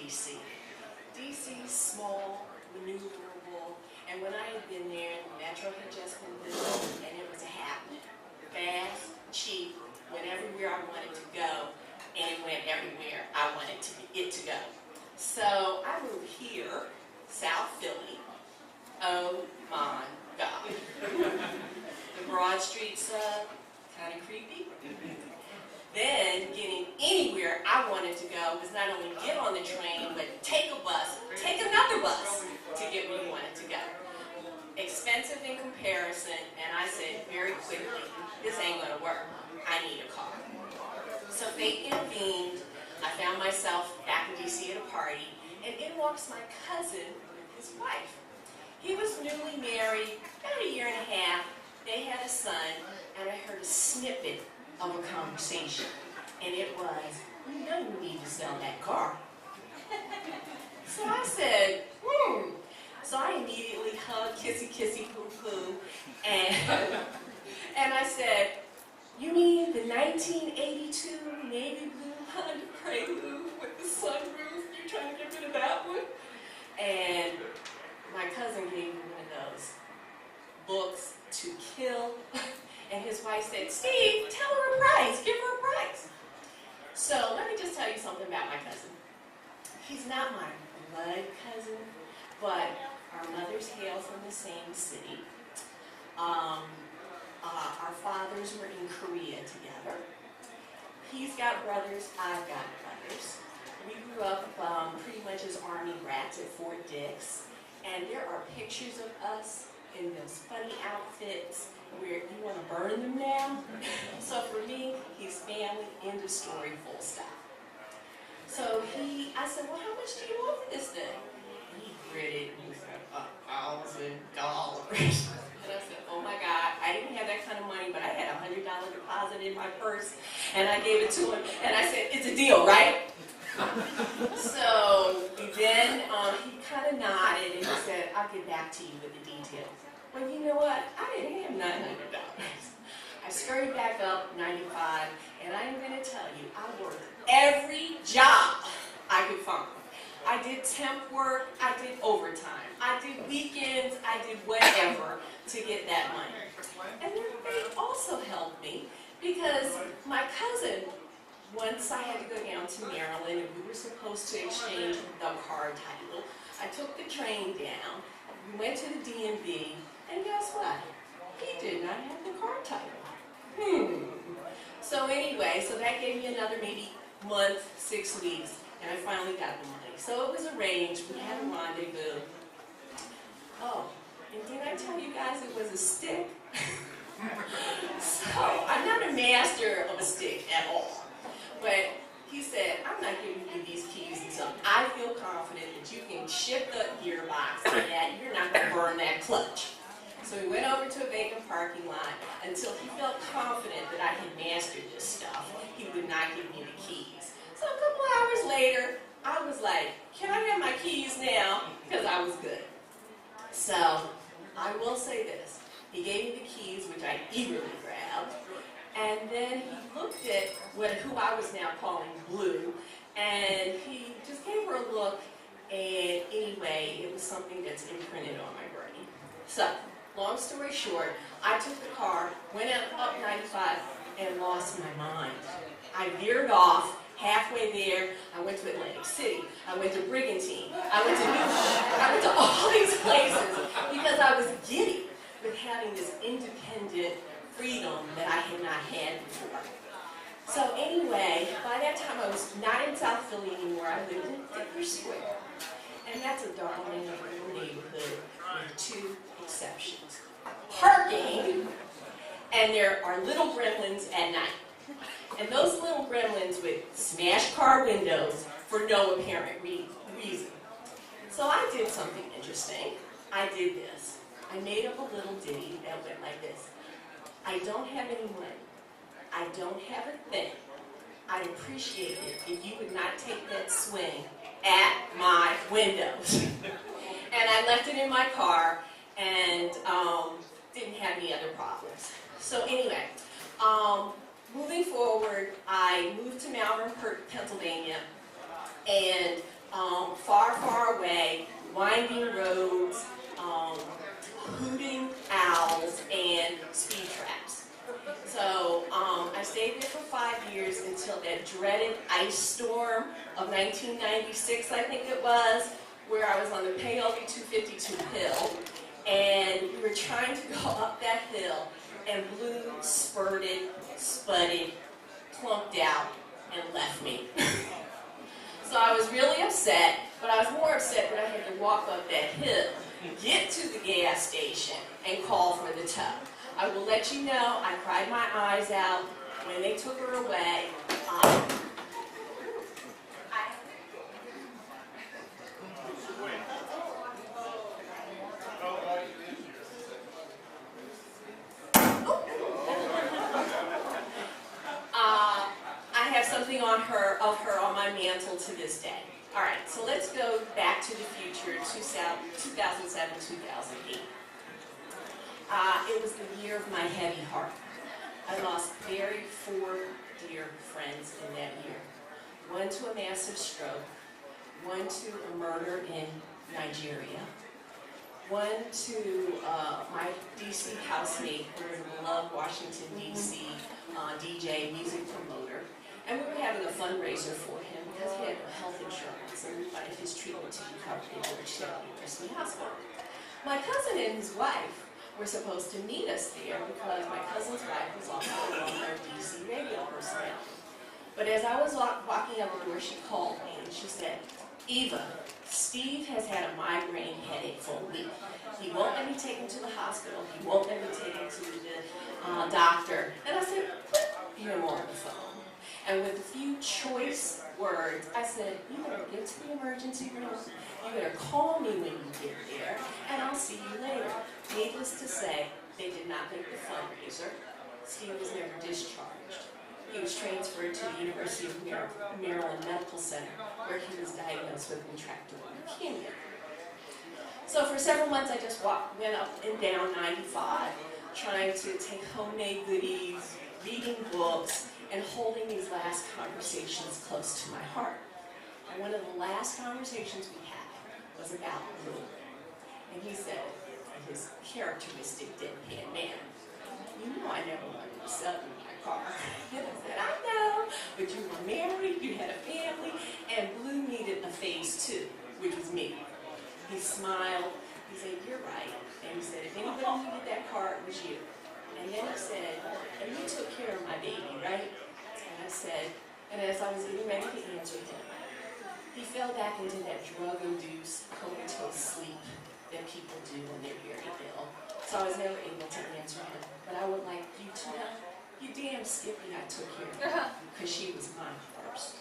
D.C. D.C.'s small, maneuverable, and when I had been there, the metro had just been built, and it was happening. Fast, cheap, went everywhere I wanted to go, and went everywhere I wanted it to go. So I moved here, South Philly. Oh my God. The Broad Street's kind of creepy. Then getting anywhere I wanted to go was not only get on the train, but take a bus, take another bus to get where you wanted to go. Expensive in comparison, and I said very quickly, this ain't gonna work. I need a car. So fate intervened. I found myself back in DC at a party, and in walks my cousin with his wife. He was newly married, about a year and a half. They had a son, and I heard a snippet of a conversation, and it was, you know you need to sell that car. So I said, So I immediately hugged kissy kissy poo poo, and I said, you mean the 1982 navy blue Honda Prelude with the sunroof? You're trying to get rid of that one? And my cousin gave me one of those books to kill. And his wife said, Steve, tell her a price, give her a price. So let me just tell you something about my cousin. He's not my blood cousin, but our mothers hail from the same city. Our fathers were in Korea together. He's got brothers, I've got brothers. We grew up pretty much as Army brats at Fort Dix, and there are pictures of us in those funny outfits where you want to burn them now. So for me, he's family, end of story, full stop. So I said, well, how much do you want for this thing? And he gritted, and he said, $1,000. And I said, oh my God, I didn't have that kind of money, but I had a $100 deposit in my purse, and I gave it to him, and I said, it's a deal, right? So then he kind of nodded, and he said, I'll get back to you with the details. Well, you know what? I didn't have $900. I scurried back up 95, and I'm going to tell you, I worked every job I could find. I did temp work, I did overtime, I did weekends, I did whatever to get that money. And then they also helped me because my cousin, once I had to go down to Maryland and we were supposed to exchange the car title, I took the train down, we went to the DMV, and guess what? He did not have the car title. So anyway, so that gave me another maybe month, 6 weeks, and I finally got the money. So it was arranged, we had a rendezvous. Oh, and did I tell you guys it was a stick? So I'm not a master of a stick at all. But he said, I'm not giving you these keys until I feel confident that you can shift the gearbox and that you're not going to burn that clutch. So we went over to a vacant parking lot until he felt confident that I had mastered this stuff. He would not give me the keys. So a couple hours later, I was like, can I have my keys now? Because I was good. So I will say this. He gave me the keys, which I eagerly grabbed. And then he looked at who I was now calling Blue, and he just gave her a look, and anyway, it was something that's imprinted on my brain. So, long story short, I took the car, went up 95, and lost my mind. I veered off. Halfway there, I went to Atlantic City, I went to Brigantine, I went to all these places because I was giddy with having this independent freedom that I had not had before. So anyway, by that time I was not in South Philly anymore, I lived in Thicker Square. And that's a darling little neighborhood with two exceptions. Parking, and there are little gremlins at night. And those little gremlins with smashed car windows for no apparent reason. So I did something interesting. I did this. I made up a little ditty that went like this. I don't have any money. I don't have a thing. I'd appreciate it if you would not take that swing at my windows. And I left it in my car and didn't have any other problems. So anyway, moving forward, I moved to Malvern, Pennsylvania, and far, far away, winding roads, hooting owls, and speed traps. So I stayed there for 5 years until that dreaded ice storm of 1996, I think it was, where I was on the Paoli 252 hill, and we were trying to go up that hill, and blue spurted, spudded, plumped out, and left me. So I was really upset, but I was more upset that I had to walk up that hill, get to the gas station, and call for the tow. I will let you know, I cried my eyes out when they took her away. I have something of her on my mantle to this day. All right, so let's go back to the future, 2007, 2008. It was the year of my heavy heart. I lost 4 dear friends in that year. One to a massive stroke, one to a murder in Nigeria, one to my DC housemate who was a beloved Washington, DC DJ, music promoter. And we were having a fundraiser for him because he had health insurance and we wanted his treatment to be covered in Georgetown University Hospital. My cousin and his wife were supposed to meet us there because my cousin's wife was also a well-known DC radio personality. But as I was walking out the door, she called me and she said, "Eva, Steve has had a migraine headache for a week. He won't let me take him to the hospital. He won't let me take him to the doctor." And I said, "Put him on the phone." And with a few choice words, I said, "You better get to the emergency room. You better call me when you get there, and I'll see you later." Needless to say, they did not make the fundraiser. Steve was never discharged. He was transferred to the University of Maryland Medical Center, where he was diagnosed with intractable leukemia. So for several months, I just went up and down 95, trying to take homemade goodies, reading books, and holding these last conversations close to my heart. And one of the last conversations we had was about Blue. And he said, his characteristic deadpan man, "You know I never wanted to sell you my car." And I said, "I know, but you were married, you had a family, and Blue needed a phase 2, which was me." He smiled, he said, "You're right." And he said, "If anybody needed that car, it was you." And then he said, "And you took care of my baby, right?" And I said, and as I was getting ready to answer him, he fell back into that drug-induced, comatose sleep that people do when they're very ill. So I was never able to answer him. But I would like you to know, you damn Skippy I took care of her, because she was mine first.